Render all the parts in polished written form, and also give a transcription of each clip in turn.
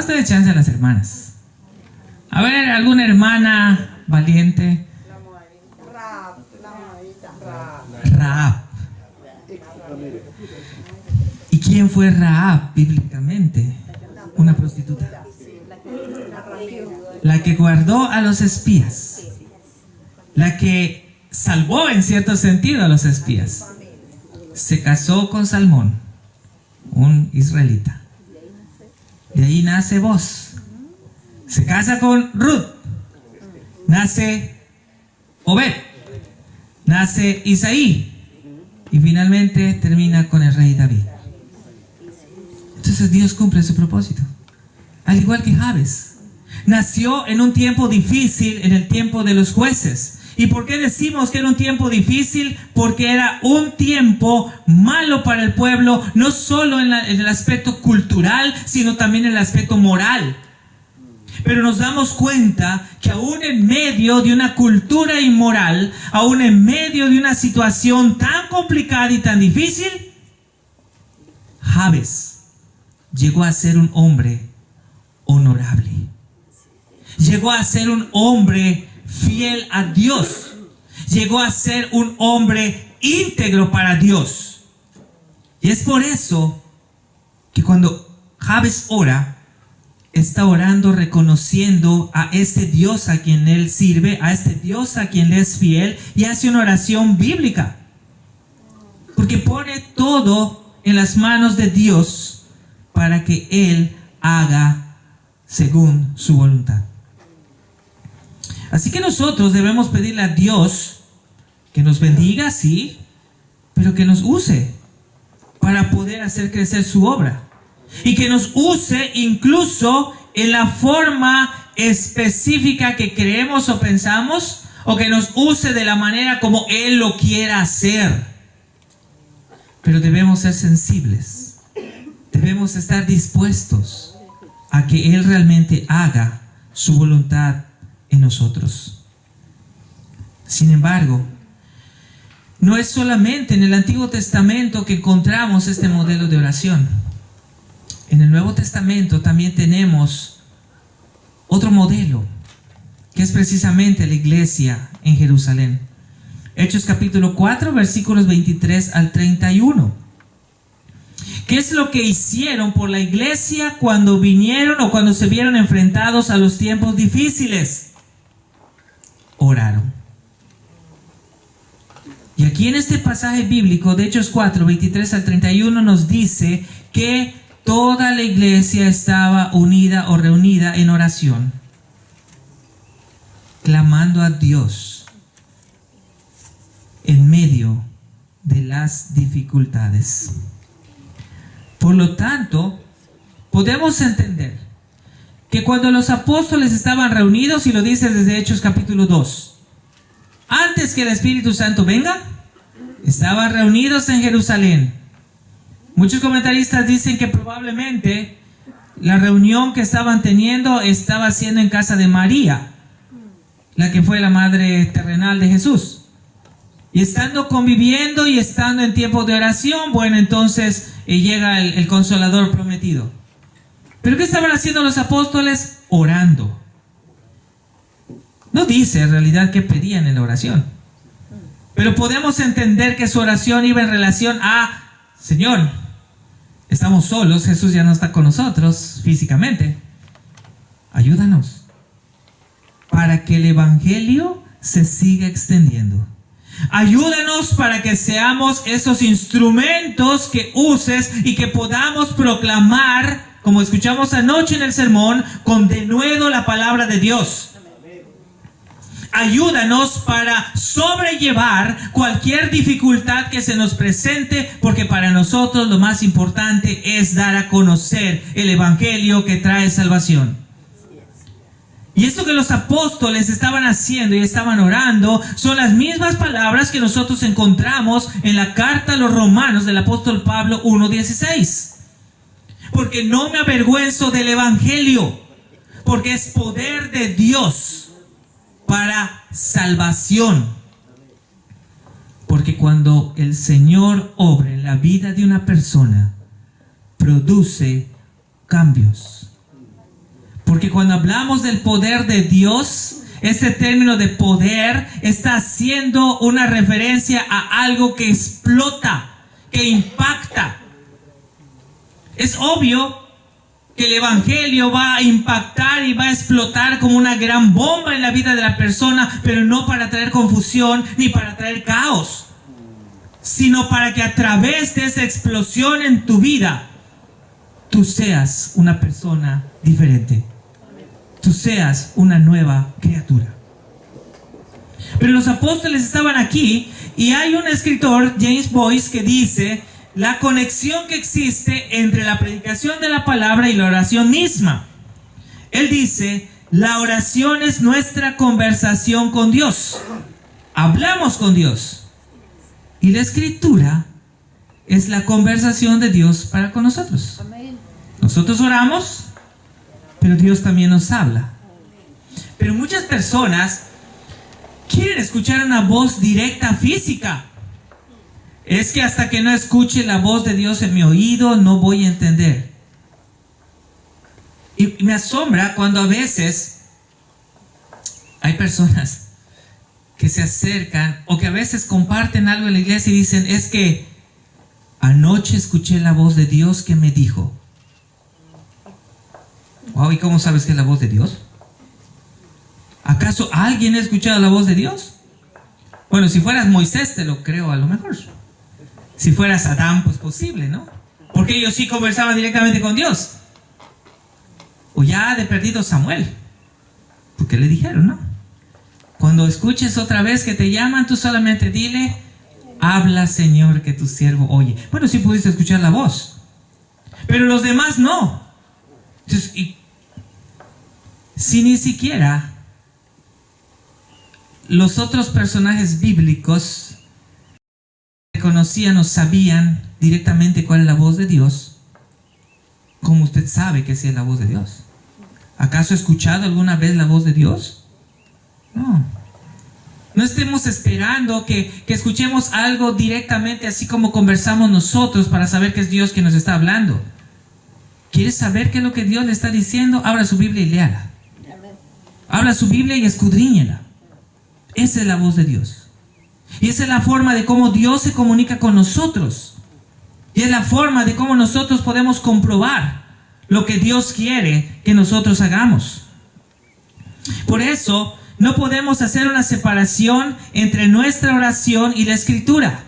Vamos a darle chance a las hermanas. A ver, ¿alguna hermana valiente? Rahab. ¿Y quién fue Rahab bíblicamente? Una prostituta. La que guardó a los espías. La que salvó en cierto sentido a los espías. Se casó con Salmón, un israelita. De ahí nace Boz. Se casa con Ruth. Nace Obed. Nace Isaí. Y finalmente termina con el rey David. Entonces Dios cumple su propósito. Al igual que Jabes. Nació en un tiempo difícil, en el tiempo de los jueces. ¿Y por qué decimos que era un tiempo difícil? Porque era un tiempo malo para el pueblo, no solo en el aspecto cultural, sino también en el aspecto moral. Pero nos damos cuenta que aún en medio de una cultura inmoral, aún en medio de una situación tan complicada y tan difícil, Jabes llegó a ser un hombre honorable. Llegó a ser un hombre fiel a Dios. Llegó a ser un hombre íntegro para Dios. Y es por eso que cuando Jabes ora, está orando reconociendo a este Dios a quien él sirve, a este Dios a quien le es fiel, y hace una oración bíblica. Porque pone todo en las manos de Dios para que él haga según su voluntad. Así que nosotros debemos pedirle a Dios que nos bendiga, sí, pero que nos use para poder hacer crecer su obra. Y que nos use incluso en la forma específica que creemos o pensamos, o que nos use de la manera como Él lo quiera hacer. Pero debemos ser sensibles. Debemos estar dispuestos a que Él realmente haga su voluntad en nosotros. Sin embargo, no es solamente en el Antiguo Testamento que encontramos este modelo de oración. En el Nuevo Testamento también tenemos otro modelo, que es precisamente la iglesia en Jerusalén. Hechos capítulo 4, versículos 23 al 31. ¿Qué es lo que hicieron por la iglesia cuando vinieron o cuando se vieron enfrentados a los tiempos difíciles? Oraron. Y aquí en este pasaje bíblico de Hechos 4, 23 al 31 nos dice que toda la iglesia estaba unida o reunida en oración, clamando a Dios en medio de las dificultades. Por lo tanto, podemos entender que cuando los apóstoles estaban reunidos, y lo dice desde Hechos capítulo 2, antes que el Espíritu Santo venga, estaban reunidos en Jerusalén. Muchos comentaristas dicen que probablemente la reunión que estaban teniendo estaba siendo en casa de María, la que fue la madre terrenal de Jesús. Y estando conviviendo y estando en tiempo de oración, bueno, entonces llega el Consolador prometido. ¿Pero qué estaban haciendo los apóstoles? Orando. No dice en realidad qué pedían en la oración, pero podemos entender que su oración iba en relación a: Señor, estamos solos, Jesús ya no está con nosotros físicamente. Ayúdanos para que el evangelio se siga extendiendo. Ayúdanos para que seamos esos instrumentos que uses y que podamos proclamar, como escuchamos anoche en el sermón, con denuedo la palabra de Dios. Ayúdanos para sobrellevar cualquier dificultad que se nos presente, porque para nosotros lo más importante es dar a conocer el evangelio que trae salvación. Y esto que los apóstoles estaban haciendo y estaban orando son las mismas palabras que nosotros encontramos en la carta a los romanos del apóstol Pablo 1:16. Porque no me avergüenzo del evangelio, porque es poder de Dios para salvación. Porque cuando el Señor obra en la vida de una persona, produce cambios. Porque cuando hablamos del poder de Dios, este término de poder está haciendo una referencia a algo que explota, que impacta. Es obvio que el evangelio va a impactar y va a explotar como una gran bomba en la vida de la persona, pero no para traer confusión ni para traer caos, sino para que a través de esa explosión en tu vida, tú seas una persona diferente. Tú seas una nueva criatura. Pero los apóstoles estaban aquí y hay un escritor, James Boyce, que dice la conexión que existe entre la predicación de la palabra y la oración misma. Él dice, la oración es nuestra conversación con Dios. Hablamos con Dios. Y la escritura es la conversación de Dios para con nosotros. Nosotros oramos, pero Dios también nos habla. Pero muchas personas quieren escuchar una voz directa física. Es que hasta que no escuche la voz de Dios en mi oído, no voy a entender. Y me asombra cuando a veces hay personas que se acercan o que a veces comparten algo en la iglesia y dicen, es que anoche escuché la voz de Dios que me dijo. Wow, ¿y cómo sabes que es la voz de Dios? ¿Acaso alguien ha escuchado la voz de Dios? Bueno, si fueras Moisés te lo creo a lo mejor. Si fueras Adán, pues posible, ¿no? Porque ellos sí conversaban directamente con Dios. O ya de perdido Samuel. Porque le dijeron, ¿no? Cuando escuches otra vez que te llaman, tú solamente dile, habla Señor que tu siervo oye. Bueno, sí pudiste escuchar la voz. Pero los demás no. Entonces, si ni siquiera los otros personajes bíblicos conocían o sabían directamente cuál es la voz de Dios, ¿cómo usted sabe que sí es la voz de Dios? ¿Acaso ha escuchado alguna vez la voz de Dios? No. No estemos esperando que escuchemos algo directamente así como conversamos nosotros para saber que es Dios que nos está hablando. ¿Quieres saber qué es lo que Dios le está diciendo? Abra su Biblia y léala. Abra su Biblia y escudriñela. Esa es la voz de Dios. Y esa es la forma de cómo Dios se comunica con nosotros. Y es la forma de cómo nosotros podemos comprobar lo que Dios quiere que nosotros hagamos. Por eso, no podemos hacer una separación entre nuestra oración y la escritura.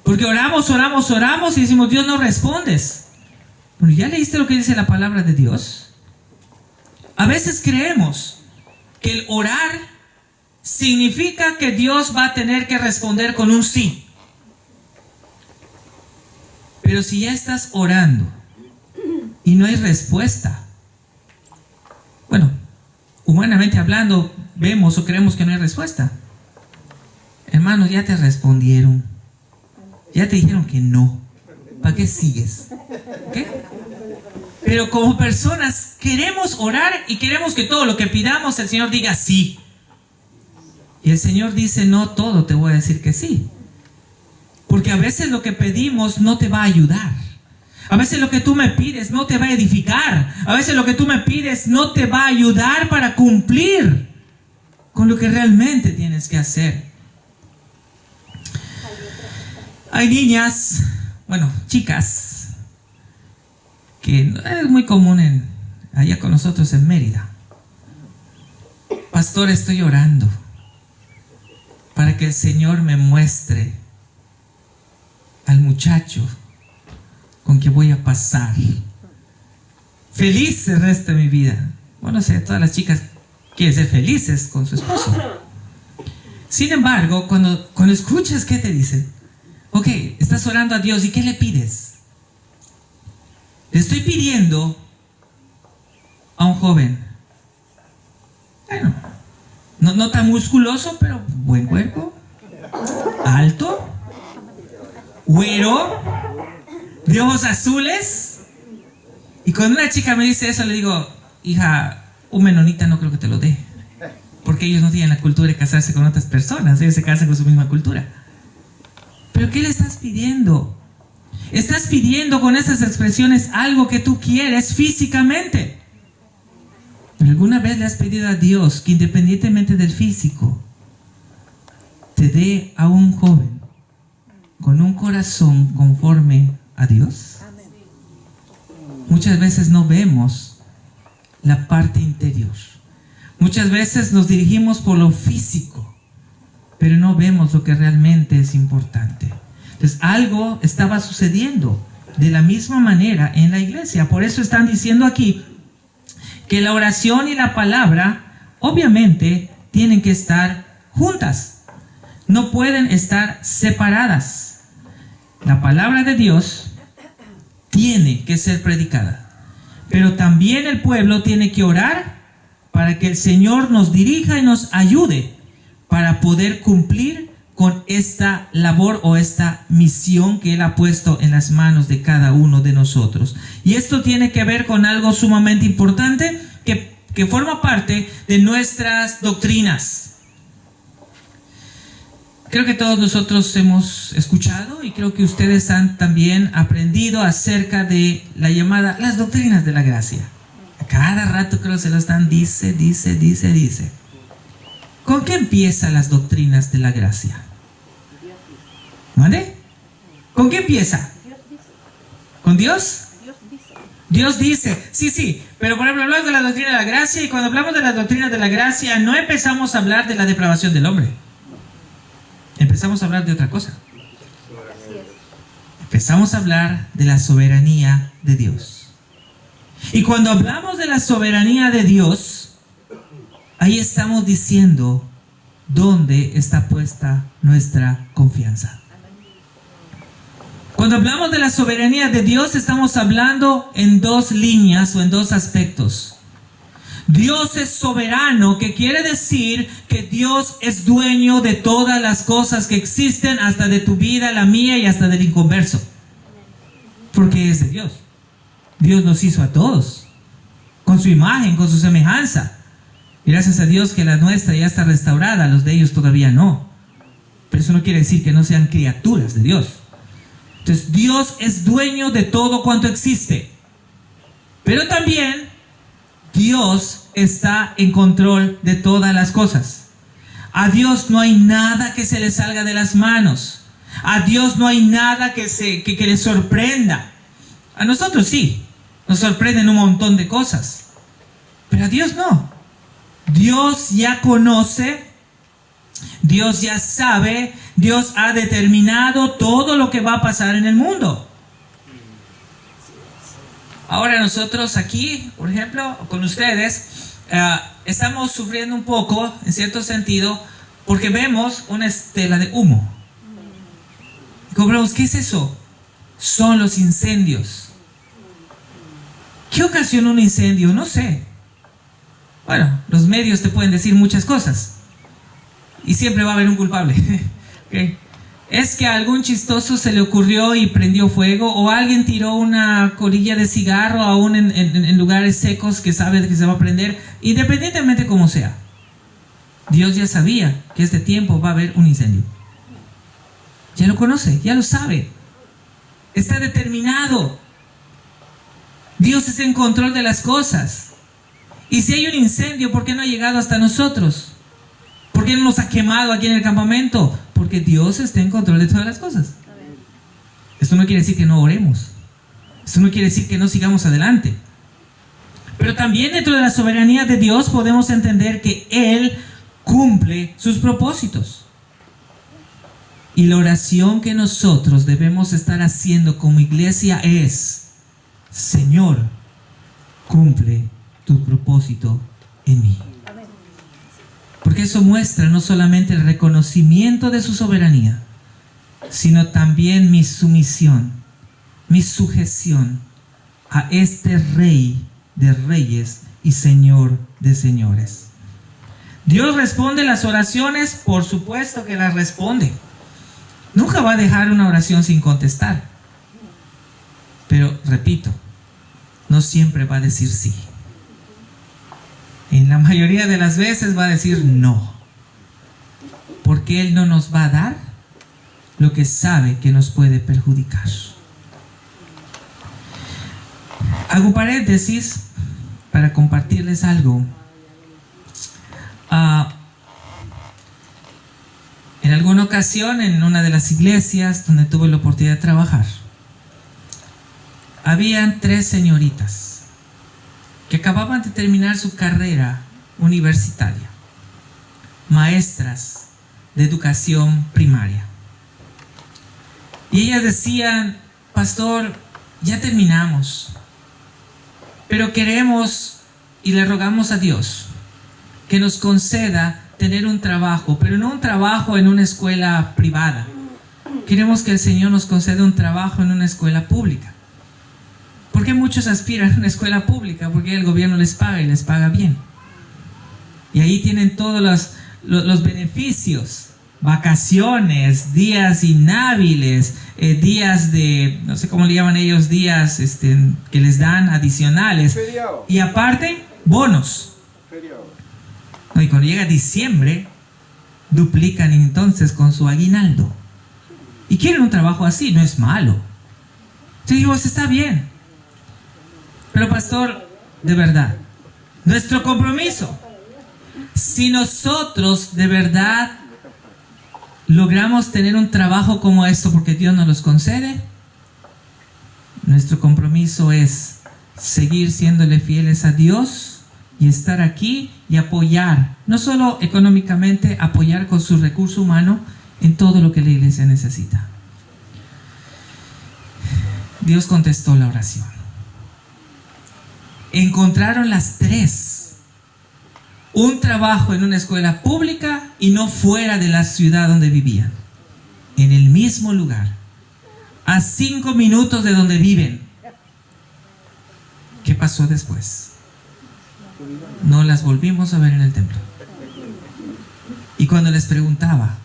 Porque oramos y decimos, Dios no respondes. Bueno, ¿ya leíste lo que dice la palabra de Dios? A veces creemos que el orar significa que Dios va a tener que responder con un sí. Pero si ya estás orando y no hay respuesta, bueno, humanamente hablando, vemos o creemos que no hay respuesta. Hermanos, ya te respondieron. Ya te dijeron que no. ¿Para qué sigues? ¿Okay? Pero como personas queremos orar y queremos que todo lo que pidamos el Señor diga sí. Y el Señor dice, no todo te voy a decir que sí. Porque a veces lo que pedimos no te va a ayudar. A veces lo que tú me pides no te va a edificar. A veces lo que tú me pides no te va a ayudar para cumplir con lo que realmente tienes que hacer. Hay niñas, bueno, chicas, que es muy común allá con nosotros en Mérida. Pastor, estoy orando para que el Señor me muestre al muchacho con que voy a pasar feliz el resto de mi vida. Bueno, sé, todas las chicas quieren ser felices con su esposo. Sin embargo, cuando escuchas qué te dicen, ok, estás orando a Dios, ¿y qué le pides? Le estoy pidiendo a un joven, bueno, no tan musculoso, pero buen cuerpo, alto, güero, de ojos azules. Y cuando una chica me dice eso, le digo, hija, un menonita no creo que te lo dé, porque ellos no tienen la cultura de casarse con otras personas, ellos se casan con su misma cultura. ¿Pero qué le estás pidiendo? Estás pidiendo con esas expresiones algo que tú quieres físicamente. ¿Alguna vez le has pedido a Dios que independientemente del físico, te dé a un joven con un corazón conforme a Dios? Muchas veces no vemos la parte interior. Muchas veces nos dirigimos por lo físico, pero no vemos lo que realmente es importante. Entonces, algo estaba sucediendo de la misma manera en la iglesia. Por eso están diciendo aquí que la oración y la palabra obviamente tienen que estar juntas. No pueden estar separadas. La palabra de Dios tiene que ser predicada, pero también el pueblo tiene que orar para que el Señor nos dirija y nos ayude para poder cumplir con esta labor o esta misión que Él ha puesto en las manos de cada uno de nosotros. Y esto tiene que ver con algo sumamente importante que forma parte de nuestras doctrinas. Creo que todos nosotros hemos escuchado y creo que ustedes han también aprendido acerca de la llamada, las doctrinas de la gracia. A cada rato creo que se lo están, dice. ¿Con qué empiezan las doctrinas de la gracia? ¿Mande? ¿Con qué empieza? ¿Con Dios? Dios dice, sí, pero por ejemplo hablamos de la doctrina de la gracia y cuando hablamos de la doctrina de la gracia no empezamos a hablar de la depravación del hombre. Empezamos a hablar de otra cosa. Empezamos a hablar de la soberanía de Dios. Y cuando hablamos de la soberanía de Dios, ahí estamos diciendo dónde está puesta nuestra confianza. Cuando hablamos de la soberanía de Dios, estamos hablando en dos líneas o en dos aspectos. Dios es soberano, que quiere decir que Dios es dueño de todas las cosas que existen, hasta de tu vida, la mía y hasta del inconverso. Porque es de Dios. Dios nos hizo a todos, con su imagen, con su semejanza. Y gracias a Dios que la nuestra ya está restaurada, los de ellos todavía no. Pero eso no quiere decir que no sean criaturas de Dios. Entonces Dios es dueño de todo cuanto existe. Pero también Dios está en control de todas las cosas. A Dios no hay nada que se le salga de las manos. A Dios no hay nada que le sorprenda. A nosotros sí, nos sorprenden un montón de cosas. Pero a Dios no. Dios ya conoce, Dios ya sabe, Dios ha determinado todo lo que va a pasar en el mundo. Ahora nosotros aquí, por ejemplo, con ustedes, estamos sufriendo un poco, en cierto sentido, porque vemos una estela de humo. Y compramos, ¿qué es eso? Son los incendios. ¿Qué ocasiona un incendio? No sé. Bueno, los medios te pueden decir muchas cosas. Y siempre va a haber un culpable. ¿Okay? Es que a algún chistoso se le ocurrió y prendió fuego, o alguien tiró una colilla de cigarro aún en lugares secos que sabe que se va a prender, independientemente como sea. Dios ya sabía que este tiempo va a haber un incendio. Ya lo conoce, ya lo sabe. Está determinado. Dios está en control de las cosas. Y si hay un incendio, ¿por qué no ha llegado hasta nosotros? ¿Por qué no nos ha quemado aquí en el campamento? Porque Dios está en control de todas las cosas. Esto no quiere decir que no oremos. Esto no quiere decir que no sigamos adelante. Pero también dentro de la soberanía de Dios podemos entender que Él cumple sus propósitos. Y la oración que nosotros debemos estar haciendo como iglesia es: Señor, cumple tu propósito en mí. Porque eso muestra no solamente el reconocimiento de su soberanía, sino también mi sumisión, mi sujeción a este Rey de reyes y Señor de señores. Dios responde las oraciones, por supuesto que las responde. Nunca va a dejar una oración sin contestar. Pero, repito, no siempre va a decir sí. En la mayoría de las veces va a decir no. Porque Él no nos va a dar lo que sabe que nos puede perjudicar. Hago paréntesis para compartirles algo. ocasión, en una de las iglesias donde tuve la oportunidad de trabajar, habían 3 señoritas que acababan de terminar su carrera universitaria, maestras de educación primaria. Y ellas decían: pastor, ya terminamos, pero queremos y le rogamos a Dios que nos conceda tener un trabajo, pero no un trabajo en una escuela privada. Queremos que el Señor nos conceda un trabajo en una escuela pública. ¿Por qué muchos aspiran a una escuela pública? Porque el gobierno les paga y les paga bien. Y ahí tienen todos los beneficios: vacaciones, días inhábiles, días de, no sé cómo le llaman ellos, días que les dan adicionales. Feriado. Y aparte, bonos. Feriado. No, y cuando llega diciembre, duplican entonces con su aguinaldo. Y quieren un trabajo así, no es malo. Entonces digo, está bien. Pero pastor, de verdad, nuestro compromiso, si nosotros de verdad logramos tener un trabajo como esto porque Dios nos los concede, nuestro compromiso es seguir siéndole fieles a Dios y estar aquí y apoyar, no solo económicamente, apoyar con su recurso humano en todo lo que la iglesia necesita. Dios contestó la oración. Encontraron las 3 un trabajo en una escuela pública y no fuera de la ciudad donde vivían, en el mismo lugar, a 5 minutos de donde viven. ¿Qué pasó después? No las volvimos a ver en el templo. Y cuando les preguntaba: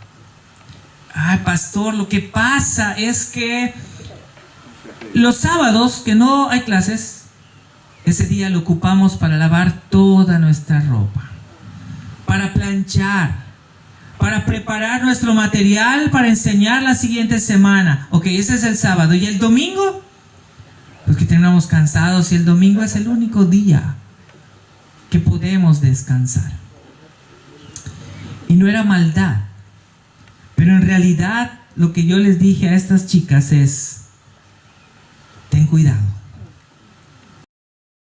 ay, pastor, lo que pasa es que los sábados que no hay clases, ese día lo ocupamos para lavar toda nuestra ropa, para planchar, para preparar nuestro material para enseñar la siguiente semana. Ok, ese es el sábado. ¿Y el domingo? Pues que terminamos cansados, y el domingo es el único día que podemos descansar. Y no era maldad, pero en realidad lo que yo les dije a estas chicas es: ten cuidado.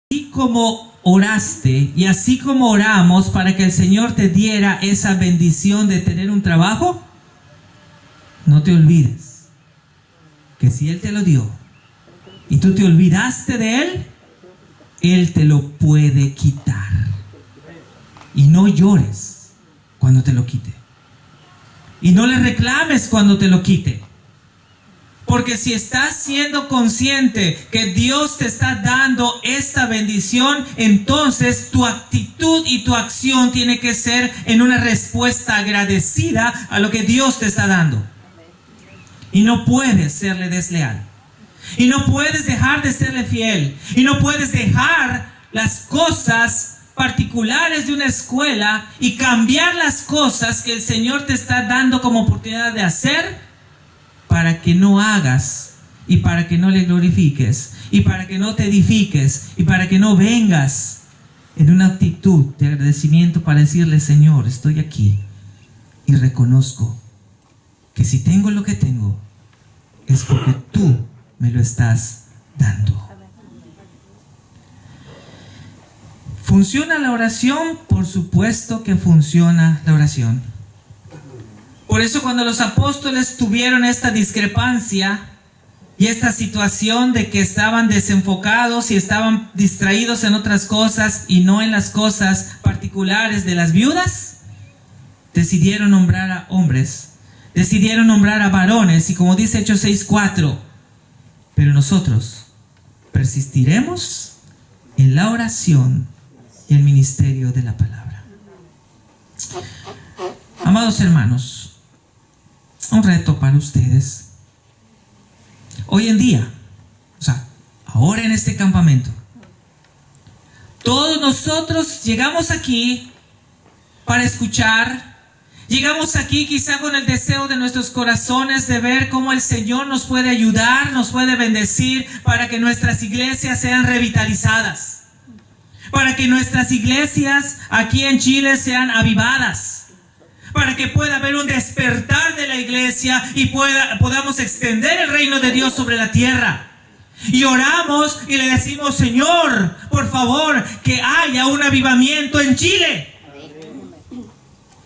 Así como oraste y así como oramos para que el Señor te diera esa bendición de tener un trabajo, no te olvides que si Él te lo dio y tú te olvidaste de Él, Él te lo puede quitar. Y no llores cuando te lo quite. Y no le reclames cuando te lo quite. Porque si estás siendo consciente que Dios te está dando esta bendición, entonces tu actitud y tu acción tiene que ser en una respuesta agradecida a lo que Dios te está dando. Y no puedes serle desleal. Y no puedes dejar de serle fiel. Y no puedes dejar las cosas particulares de una escuela y cambiar las cosas que el Señor te está dando como oportunidad de hacer, para que no hagas, y para que no le glorifiques, y para que no te edifiques, y para que no vengas en una actitud de agradecimiento para decirle: Señor, estoy aquí y reconozco que si tengo lo que tengo es porque tú me lo estás dando. ¿Funciona la oración? Por supuesto que funciona la oración. Por eso cuando los apóstoles tuvieron esta discrepancia y esta situación de que estaban desenfocados y estaban distraídos en otras cosas y no en las cosas particulares de las viudas, decidieron nombrar a hombres, decidieron nombrar a varones, y como dice Hechos 6:4, pero nosotros persistiremos en la oración y el ministerio de la palabra. Amados hermanos, un reto para ustedes. Hoy en día, o sea, ahora en este campamento, todos nosotros llegamos aquí para escuchar. Llegamos aquí quizá con el deseo de nuestros corazones de ver cómo el Señor nos puede ayudar, nos puede bendecir para que nuestras iglesias sean revitalizadas, para que nuestras iglesias aquí en Chile sean avivadas, para que pueda haber un despertar de la iglesia y podamos extender el reino de Dios sobre la tierra. Y oramos y le decimos: Señor, por favor, que haya un avivamiento en Chile.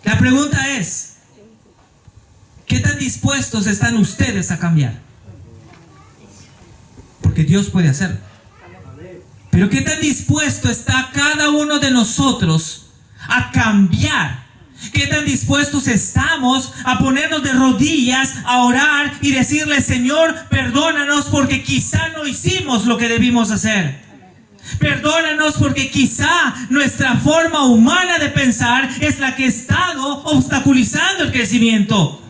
La pregunta es: ¿qué tan dispuestos están ustedes a cambiar? Porque Dios puede hacerlo. Pero ¿qué tan dispuesto está cada uno de nosotros a cambiar? ¿Qué tan dispuestos estamos a ponernos de rodillas, a orar y decirle: Señor, perdónanos porque quizá no hicimos lo que debimos hacer? Perdónanos porque quizá nuestra forma humana de pensar es la que ha estado obstaculizando el crecimiento.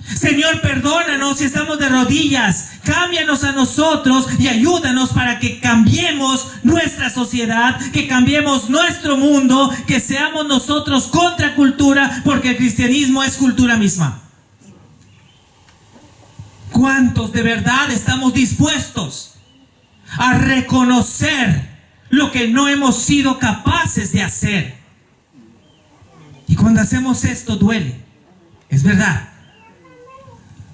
Señor, perdónanos si estamos de rodillas. Cámbianos a nosotros y ayúdanos para que cambiemos nuestra sociedad, que cambiemos nuestro mundo, que seamos nosotros contracultura, porque el cristianismo es cultura misma. ¿Cuántos de verdad estamos dispuestos a reconocer lo que no hemos sido capaces de hacer? Y cuando hacemos esto duele, es verdad.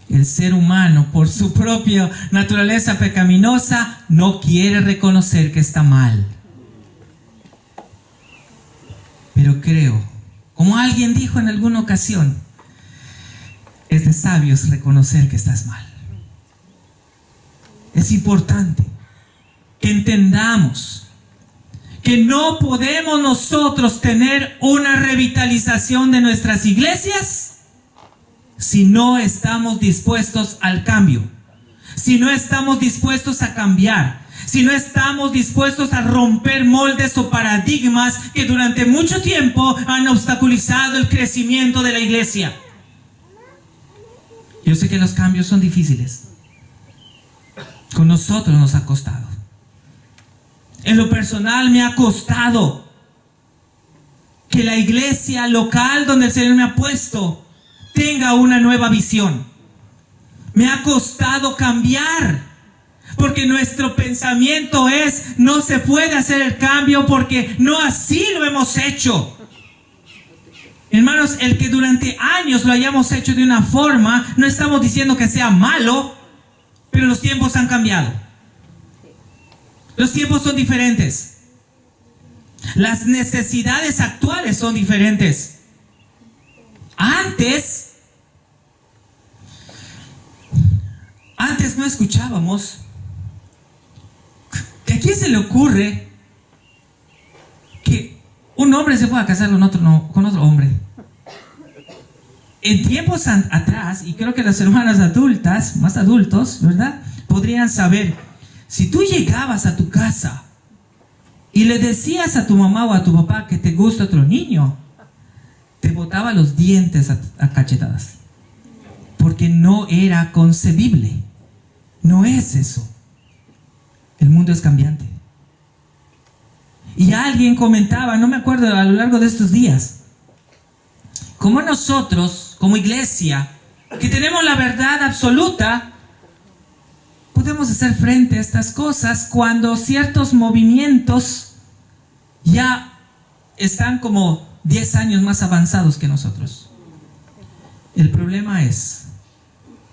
El ser humano, por su propia naturaleza pecaminosa, no quiere reconocer que está mal. Pero creo, como alguien dijo en alguna ocasión, es de sabios reconocer que estás mal. Es importante que entendamos que no podemos nosotros tener una revitalización de nuestras iglesias si no estamos dispuestos al cambio, si no estamos dispuestos a cambiar, si no estamos dispuestos a romper moldes o paradigmas que durante mucho tiempo han obstaculizado el crecimiento de la iglesia. Yo sé que los cambios son difíciles. Con nosotros nos ha costado. En lo personal me ha costado que la iglesia local donde el Señor me ha puesto tenga una nueva visión. Me ha costado cambiar, porque nuestro pensamiento es: no se puede hacer el cambio porque no así lo hemos hecho. Hermanos, el que durante años lo hayamos hecho de una forma, no estamos diciendo que sea malo, pero los tiempos han cambiado. Los tiempos son diferentes. Las necesidades actuales son diferentes. Antes no escuchábamos. ¿Que a quién se le ocurre que un hombre se pueda casar con otro hombre? En tiempos atrás, y creo que las hermanas adultas, más adultos, ¿verdad?, podrían saber, si tú llegabas a tu casa y le decías a tu mamá o a tu papá que te gusta otro niño, te botaba los dientes a cachetadas, porque no era concebible. No es eso. El mundo es cambiante. Y alguien comentaba, no me acuerdo, a lo largo de estos días, como nosotros, como iglesia, que tenemos la verdad absoluta, podemos hacer frente a estas cosas cuando ciertos movimientos ya están como 10 años más avanzados que nosotros. El problema es,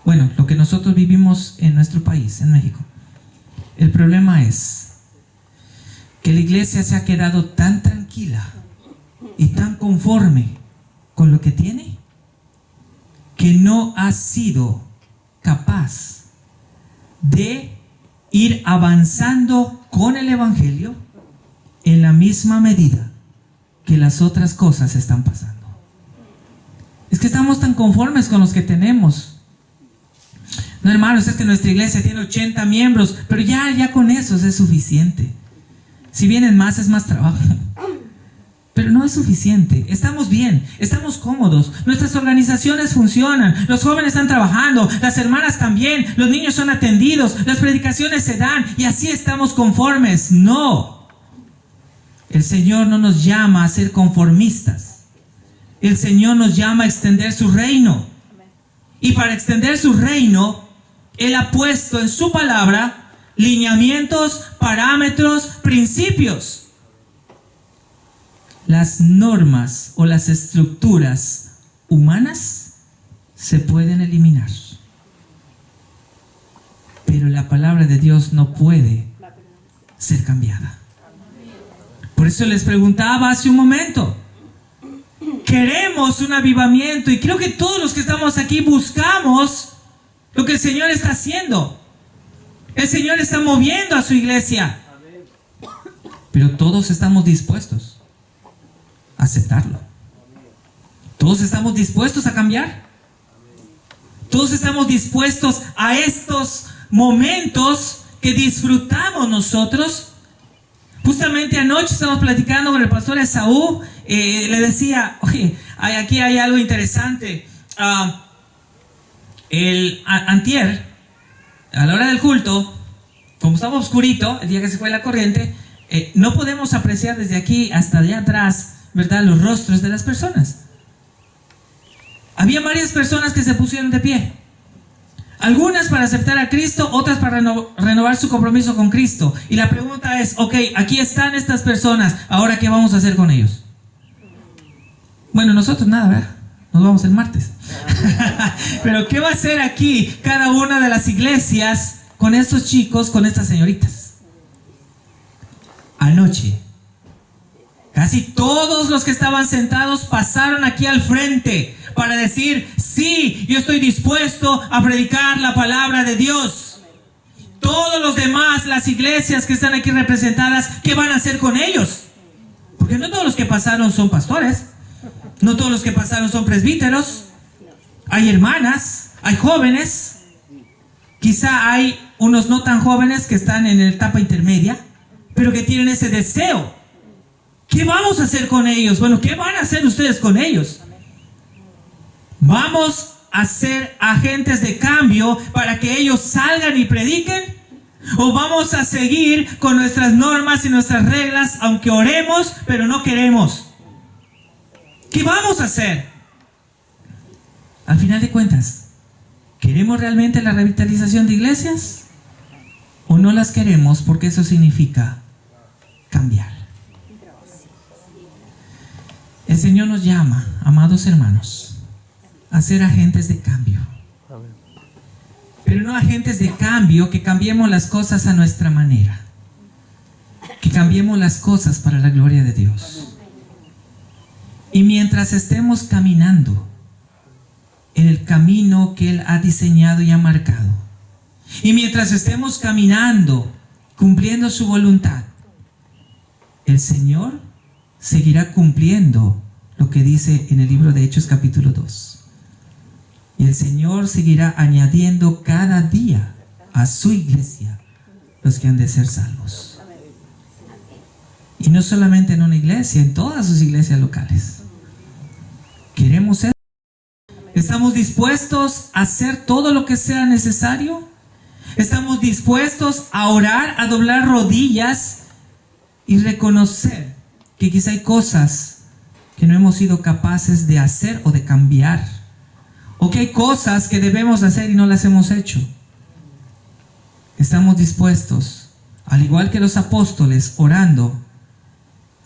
bueno, lo que nosotros vivimos en nuestro país, en México. El problema es que la iglesia se ha quedado tan tranquila y tan conforme con lo que tiene, que no ha sido capaz de ir avanzando con el evangelio en la misma medida que las otras cosas están pasando. Es que estamos tan conformes con los que tenemos. No, hermanos, es que nuestra iglesia tiene 80 miembros, pero ya con eso es suficiente. Si vienen más, es más trabajo. Pero no es suficiente. Estamos bien, estamos cómodos, nuestras organizaciones funcionan, los jóvenes están trabajando, las hermanas también, los niños son atendidos, las predicaciones se dan y así estamos conformes. No. El Señor no nos llama a ser conformistas. El Señor nos llama a extender su reino. Y para extender su reino, Él ha puesto en su palabra lineamientos, parámetros, principios. Las normas o las estructuras humanas se pueden eliminar, pero la palabra de Dios no puede ser cambiada. Por eso les preguntaba hace un momento, queremos un avivamiento, y creo que todos los que estamos aquí buscamos lo que el Señor está haciendo. El Señor está moviendo a su iglesia, pero todos estamos dispuestos a aceptarlo. Todos estamos dispuestos a cambiar. Todos estamos dispuestos a estos momentos que disfrutamos nosotros. Justamente anoche estamos platicando con el pastor Esaú. Le decía, oye, aquí hay algo interesante. Antier, a la hora del culto, como estaba oscurito, el día que se fue la corriente, no podemos apreciar desde aquí hasta allá atrás, ¿verdad?, los rostros de las personas. Había varias personas que se pusieron de pie. Algunas para aceptar a Cristo, otras para renovar su compromiso con Cristo. Y la pregunta es, ok, aquí están estas personas, ¿ahora qué vamos a hacer con ellos? Bueno, nosotros nada, ¿verdad? Nos vamos el martes. Pero ¿qué va a hacer aquí cada una de las iglesias con estos chicos, con estas señoritas? Anoche, casi todos los que estaban sentados pasaron aquí al frente para decir, sí, yo estoy dispuesto a predicar la palabra de Dios. Todos los demás, las iglesias que están aquí representadas, ¿qué van a hacer con ellos? Porque no todos los que pasaron son pastores, no todos los que pasaron son presbíteros. Hay hermanas, hay jóvenes, quizá hay unos no tan jóvenes que están en la etapa intermedia, pero que tienen ese deseo. ¿Qué vamos a hacer con ellos? Bueno, ¿qué van a hacer ustedes con ellos? ¿Vamos a ser agentes de cambio para que ellos salgan y prediquen? ¿O vamos a seguir con nuestras normas y nuestras reglas, aunque oremos, pero no queremos? ¿Qué vamos a hacer? Al final de cuentas, ¿queremos realmente la revitalización de iglesias? ¿O no las queremos porque eso significa cambiar? El Señor nos llama, amados hermanos, a ser agentes de cambio. Pero no agentes de cambio que cambiemos las cosas a nuestra manera. Que cambiemos las cosas para la gloria de Dios. Y mientras estemos caminando en el camino que Él ha diseñado y ha marcado, y mientras estemos caminando, cumpliendo su voluntad, el Señor seguirá cumpliendo lo que dice en el libro de Hechos capítulo 2. Y el Señor seguirá añadiendo cada día a su iglesia los que han de ser salvos. Y no solamente en una iglesia, en todas sus iglesias locales. ¿Queremos eso? ¿Estamos dispuestos a hacer todo lo que sea necesario? ¿Estamos dispuestos a orar, a doblar rodillas y reconocer que quizá hay cosas que no hemos sido capaces de hacer o de cambiar? ¿O que hay cosas que debemos hacer y no las hemos hecho? Estamos dispuestos, al igual que los apóstoles, orando,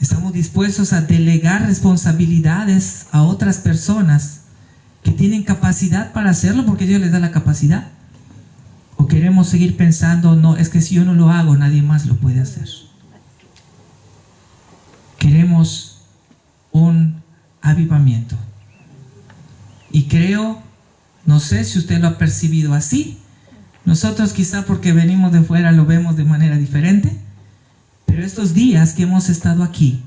estamos dispuestos a delegar responsabilidades a otras personas que tienen capacidad para hacerlo porque Dios les da la capacidad. ¿O queremos seguir pensando, no, es que si yo no lo hago, nadie más lo puede hacer? Queremos un avivamiento. Y creo, no sé si usted lo ha percibido así. Nosotros quizá porque venimos de fuera lo vemos de manera diferente. Pero estos días que hemos estado aquí,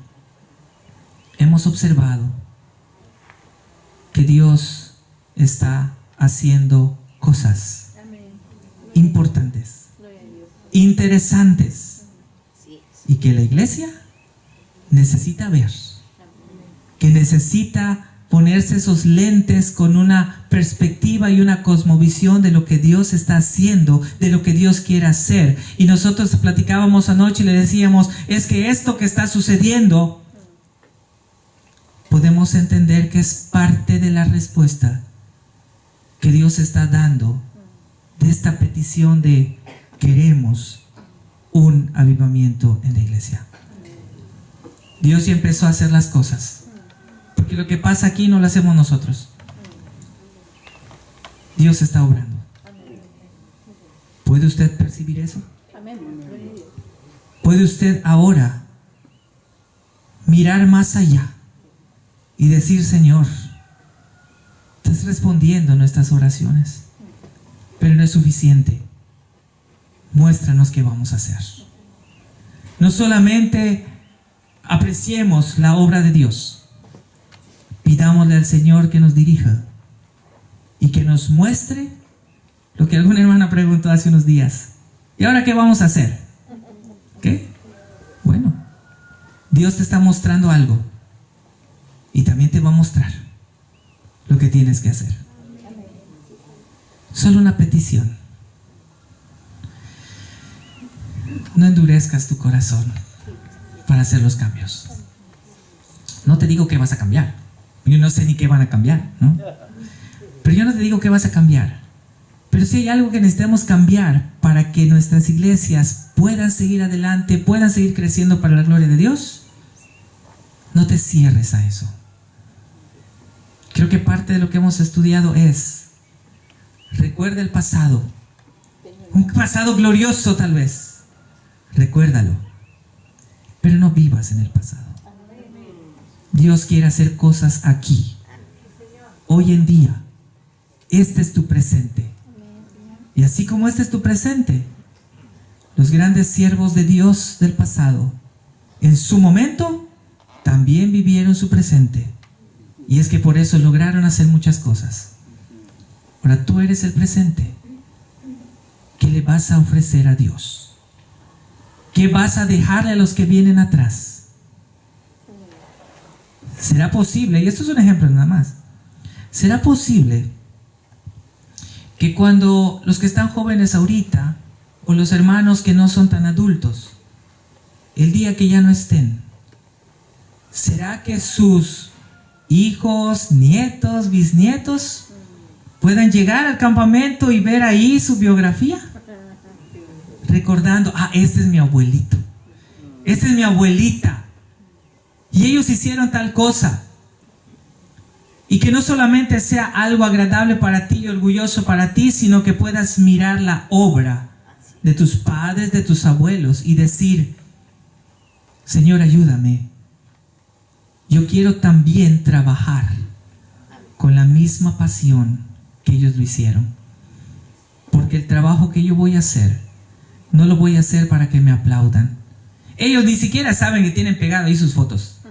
hemos observado que Dios está haciendo cosas importantes, interesantes, y que la iglesia necesita ver, que necesita ponerse esos lentes con una perspectiva y una cosmovisión de lo que Dios está haciendo, de lo que Dios quiere hacer. Y nosotros platicábamos anoche y le decíamos, es que esto que está sucediendo, podemos entender que es parte de la respuesta que Dios está dando de esta petición de queremos un avivamiento en la iglesia. Dios ya empezó a hacer las cosas. Porque lo que pasa aquí no lo hacemos nosotros. Dios está obrando. ¿Puede usted percibir eso? ¿Puede usted ahora mirar más allá y decir, Señor, estás respondiendo a nuestras oraciones, pero no es suficiente? Muéstranos qué vamos a hacer. No solamente apreciemos la obra de Dios, pidámosle al Señor que nos dirija y que nos muestre lo que alguna hermana preguntó hace unos días. ¿Y ahora qué vamos a hacer? ¿Qué? Bueno, Dios te está mostrando algo y también te va a mostrar lo que tienes que hacer. Solo una petición. No endurezcas tu corazón para hacer los cambios. No te digo que vas a cambiar. Yo no sé ni qué van a cambiar, ¿no? Pero yo no te digo que vas a cambiar. Pero si hay algo que necesitamos cambiar para que nuestras iglesias puedan seguir adelante, puedan seguir creciendo para la gloria de Dios, no te cierres a eso. Creo que parte de lo que hemos estudiado es, recuerda el pasado. Un pasado glorioso tal vez. Recuérdalo. Pero no vivas en el pasado. Dios quiere hacer cosas aquí, hoy en día. Este es tu presente. Y así como este es tu presente, los grandes siervos de Dios del pasado, en su momento, también vivieron su presente. Y es que por eso lograron hacer muchas cosas. Ahora tú eres el presente. ¿Qué le vas a ofrecer a Dios? ¿Qué vas a dejarle a los que vienen atrás? ¿Será posible? Y esto es un ejemplo nada más. ¿Será posible que cuando los que están jóvenes ahorita, o los hermanos que no son tan adultos, el día que ya no estén, ¿será que sus hijos, nietos, bisnietos puedan llegar al campamento y ver ahí su biografía? Recordando, este es mi abuelito, esta es mi abuelita, y ellos hicieron tal cosa. Y que no solamente sea algo agradable para ti y orgulloso para ti, sino que puedas mirar la obra de tus padres, de tus abuelos y decir, Señor, ayúdame. Yo quiero también trabajar con la misma pasión que ellos lo hicieron. Porque el trabajo que yo voy a hacer, no lo voy a hacer para que me aplaudan. Ellos ni siquiera saben que tienen pegado ahí sus fotos,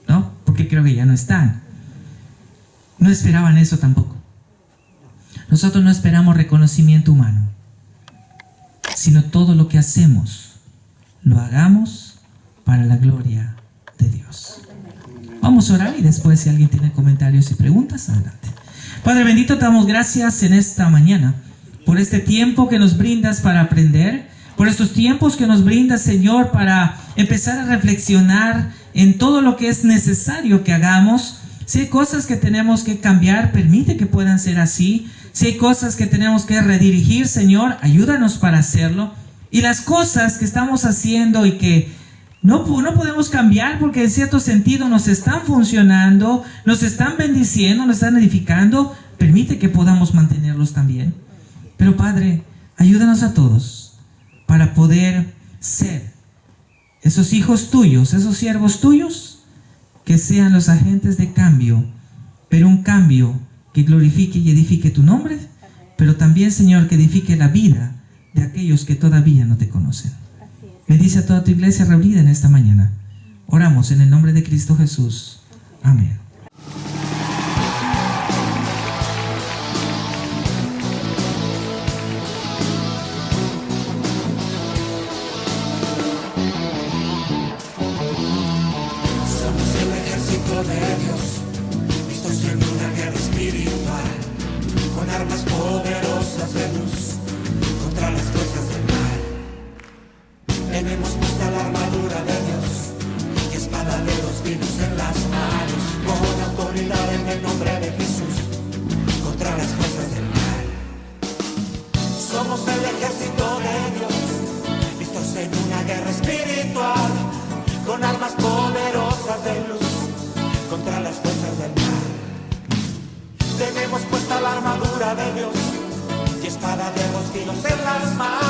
¿no? Porque creo que ya no están. No esperaban eso tampoco. Nosotros no esperamos reconocimiento humano, sino todo lo que hacemos, lo hagamos para la gloria de Dios. Vamos a orar y después si alguien tiene comentarios y preguntas, adelante. Padre bendito, te damos gracias en esta mañana por este tiempo que nos brindas para aprender, por estos tiempos que nos brindas, Señor, para empezar a reflexionar en todo lo que es necesario que hagamos. Si hay cosas que tenemos que cambiar, permite que puedan ser así. Si hay cosas que tenemos que redirigir, Señor, ayúdanos para hacerlo. Y las cosas que estamos haciendo y que no podemos cambiar porque en cierto sentido nos están funcionando, nos están bendiciendo, nos están edificando, permite que podamos mantenerlos también. Pero Padre, ayúdanos a todos para poder ser esos hijos tuyos, esos siervos tuyos, que sean los agentes de cambio, pero un cambio que glorifique y edifique tu nombre, pero también, Señor, que edifique la vida de aquellos que todavía no te conocen. Bendice a toda tu iglesia reunida en esta mañana. Oramos en el nombre de Cristo Jesús. Amén. De Dios, listos en una guerra espiritual, con armas poderosas de luz contra las fuerzas del mal. Tenemos puesta la armadura de Dios y espada de dos filos en las manos, con autoridad en el nombre de Jesús contra las fuerzas del mal. Somos el ejército de Dios, listos en una guerra espiritual, con armas poderosas de luz contra las fuerzas del mal. Tenemos puesta la armadura de Dios espada de 2 kilos en las manos.